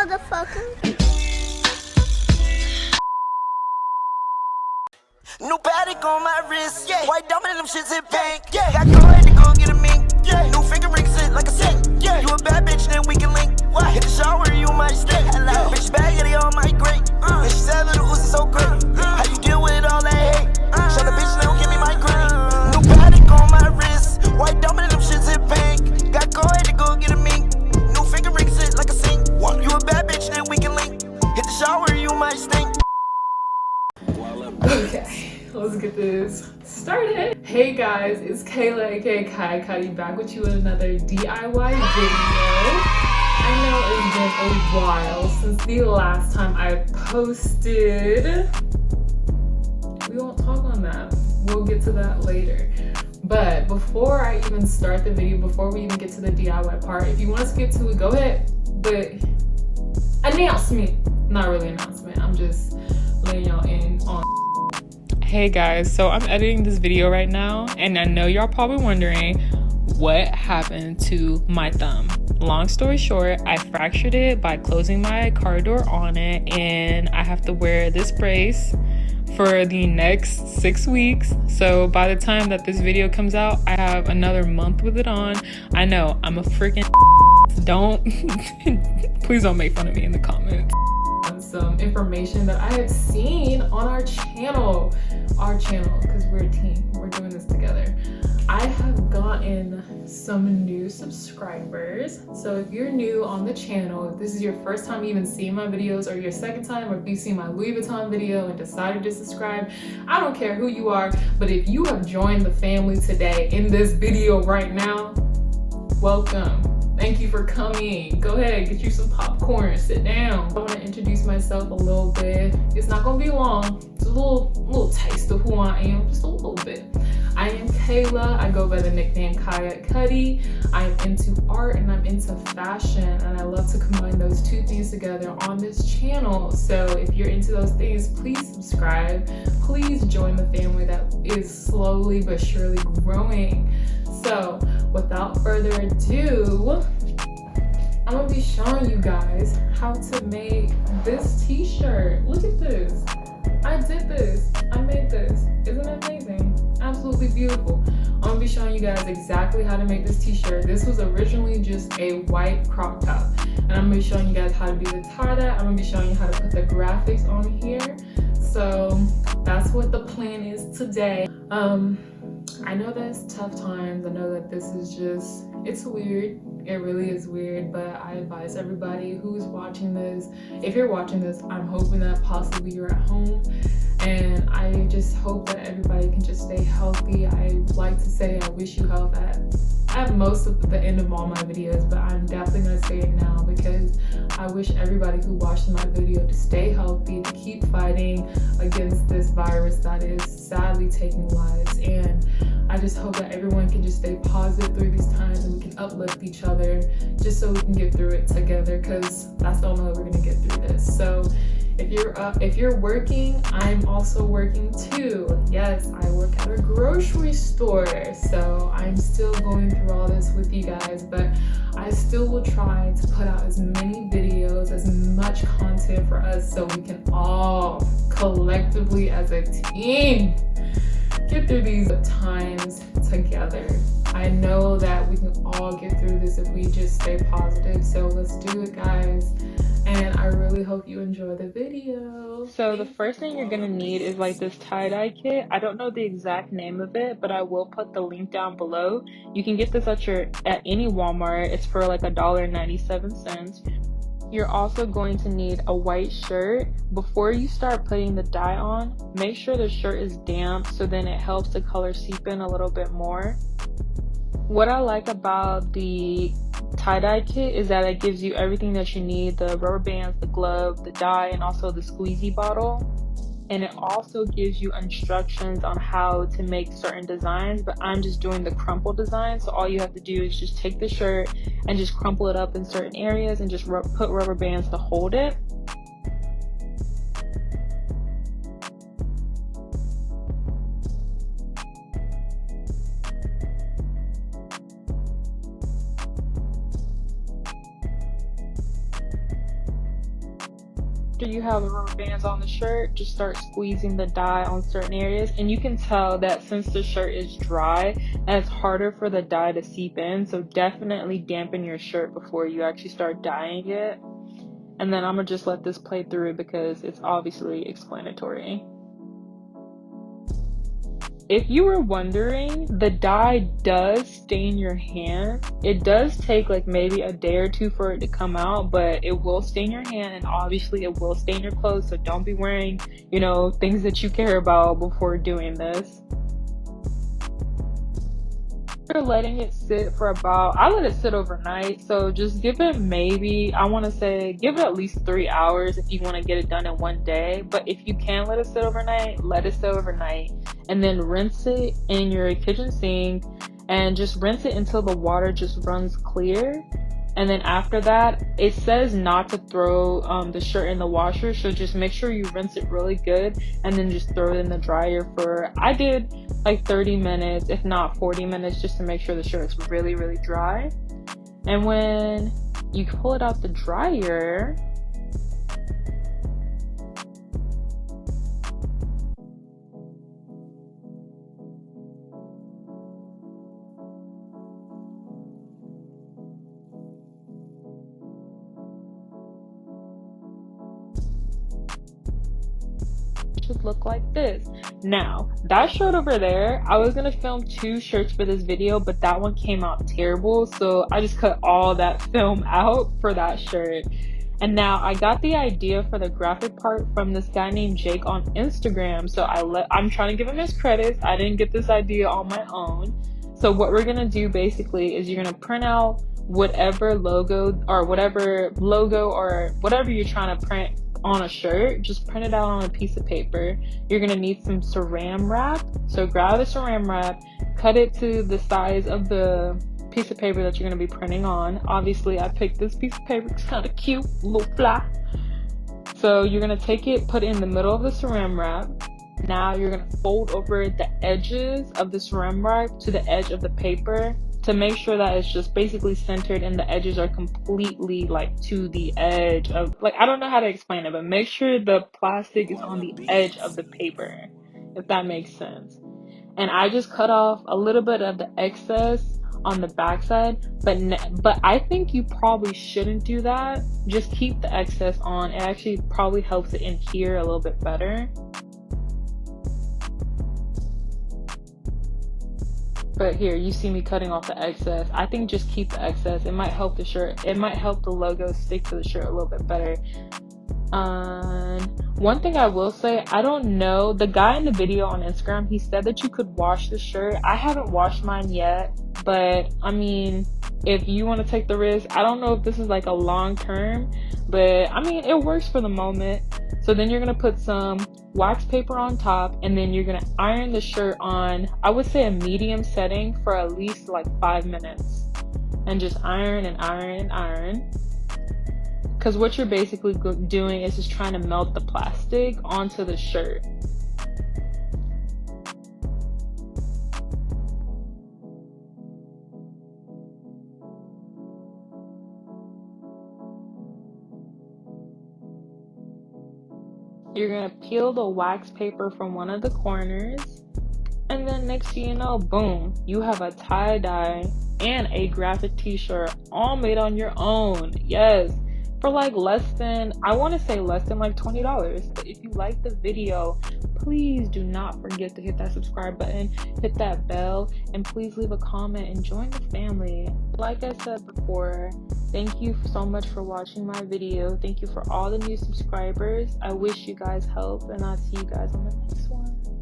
motherfucker. New Patek on my wrist, yeah. White diamond and them shits hit pink, yeah. Got go to go get a mink, yeah. New finger ring sit like a sink, yeah. You a bad bitch, then we can link. What? Hit the shower, you might stink. Hello. Bitch bag, yeah, they all might great. And she said little Uzi so great. How you deal with all that hate? Shut the bitch, now give me my green. New Patek on my wrist, white diamond and them shits hit pink. Got go to go get a mink. New finger ring sit like a sink. What? You a bad bitch, then we can link. Hit the shower, you might stink. Okay, let's get this started. Hey guys, it's Kayla aka Kai Cuddy back with you with another DIY video. I know it's been a while since the last time I posted. We won't talk on that. We'll get to that later. But before I even start the video, before we even get to the DIY part, if you want to skip to it, go ahead. But announcement, not really announcement. I'm just letting y'all in on. Hey guys, so I'm editing this video right now and I know y'all probably wondering what happened to my thumb. Long story short, I fractured it by closing my car door on it and I have to wear this brace for the next 6 weeks. So by the time that this video comes out, I have another month with it on. I know, I'm a freaking don't please don't make fun of me in the comments. Some information that I have seen on our channel because we're a team, we're doing this together. I have gotten some new subscribers, so if you're new on the channel, if this is your first time even seeing my videos or your second time, or if you've seen my Louis Vuitton video and decided to subscribe, I don't care who you are, but if you have joined the family today in this video right now, welcome. Thank you for coming. Go ahead, get you some popcorn, sit down. I want to introduce myself a little bit. It's not gonna be long. It's a little taste of who I am, just a little bit. I am Kayla. I go by the nickname Kaya Cuddy. I am into art and I'm into fashion, and I love to combine those two things together on this channel. So if you're into those things, please subscribe. Please join the family that is slowly but surely growing. So without further ado, I'm gonna be showing you guys how to make this t-shirt. Look at this. I did this. I made this. Isn't it amazing? Absolutely beautiful. I'm gonna be showing you guys exactly how to make this t-shirt. This was originally just a white crop top. And I'm gonna be showing you guys how to do the tie-dye. I'm gonna be showing you how to put the graphics on here. So that's what the plan is today. I know that it's tough times. I know that this is just, it's weird. It really is weird, but I advise everybody who's watching this, if you're watching this, I'm hoping that possibly you're at home, and I just hope that everybody can just stay healthy. I like to say I wish you health at most of the end of all my videos, but I'm definitely gonna say it now because I wish everybody who watched my video to stay healthy, to keep fighting against this virus that is sadly taking lives. And I just hope that everyone can just stay positive through these times and we can uplift each other just so we can get through it together, because that's the only way we're gonna get through this. So if you're working, I'm also working too. Yes, I work at a grocery store, so I'm still going through all this with you guys, but I still will try to put out as many videos, as much content for us, so we can all collectively as a team get through these times together. I know that we can all get through this if we just stay positive, so let's do it, guys. And I really hope you enjoy the video. So the first thing you're gonna need is like this tie-dye kit. I don't know the exact name of it, but I will put the link down below. You can get this at any Walmart. It's for like $1.97. You're also going to need a white shirt. Before you start putting the dye on, make sure the shirt is damp, so then it helps the color seep in a little bit more. What I like about the tie-dye kit is that it gives you everything that you need: the rubber bands, the glove, the dye, and also the squeezy bottle. And it also gives you instructions on how to make certain designs, but I'm just doing the crumple design. So all you have to do is just take the shirt and just crumple it up in certain areas and just put rubber bands to hold it. you have the rubber bands on the shirt, just start squeezing the dye on certain areas, and you can tell that since the shirt is dry, and it's harder for the dye to seep in, so definitely dampen your shirt before you actually start dyeing it. And then I'm gonna just let this play through because it's obviously explanatory. If you were wondering, the dye does stain your hand. It does take like maybe a day or two for it to come out, but it will stain your hand, and obviously it will stain your clothes, so don't be wearing, you know, things that you care about before doing this. After letting it sit for about, I let it sit overnight, so just give it maybe, I want to say give it at least 3 hours if you want to get it done in one day. But if you can let it sit overnight, let it sit overnight, and then rinse it in your kitchen sink, and just rinse it until the water just runs clear. And then after that, it says not to throw the shirt in the washer, so just make sure you rinse it really good and then just throw it in the dryer for, I did like 30 minutes, if not 40 minutes, just to make sure the shirt's really, really dry. And when you pull it out the dryer, should look like this. Now, that shirt over there, I was gonna film 2 shirts for this video, but that one came out terrible, so I just cut all that film out for that shirt. And now I got the idea for the graphic part from this guy named Jake on Instagram, so I'm trying to give him his credits. I didn't get this idea on my own. So what we're gonna do basically is you're gonna print out whatever logo or whatever you're trying to print on a shirt. Just print it out on a piece of paper. You're gonna need some Saran Wrap, so grab the Saran Wrap, cut it to the size of the piece of paper that you're gonna be printing on. Obviously I picked this piece of paper, it's kind of cute, a little fly. So you're gonna take it, put it in the middle of the Saran Wrap. Now you're gonna fold over the edges of the Saran Wrap to the edge of the paper to make sure that it's just basically centered and the edges are completely like to the edge of, like, I don't know how to explain it, but make sure the plastic is on the edge of the paper, if that makes sense. And I just cut off a little bit of the excess on the backside, but I think you probably shouldn't do that. Just keep the excess on. It actually probably helps it adhere a little bit better. But here, you see me cutting off the excess. I think just keep the excess. It might help the shirt. It might help the logo stick to the shirt a little bit better. One thing I will say, I don't know, the guy in the video on Instagram, he said that you could wash the shirt. I haven't washed mine yet, but I mean, if you want to take the risk, I don't know if this is like a long term, but I mean, it works for the moment. So then you're going to put some wax paper on top, and then you're going to iron the shirt on, I would say a medium setting for at least like 5 minutes. And just iron and iron and iron. Because what you're basically doing is just trying to melt the plastic onto the shirt. You're going to peel the wax paper from one of the corners, and then next thing you know, boom, you have a tie-dye and a graphic t-shirt all made on your own. Yes, for like less than, I want to say less than like $20. But if you like the video, please do not forget to hit that subscribe button, hit that bell, and please leave a comment and join the family. Like I said before, thank you so much for watching my video. Thank you for all the new subscribers. I wish you guys health, and I'll see you guys on the next one.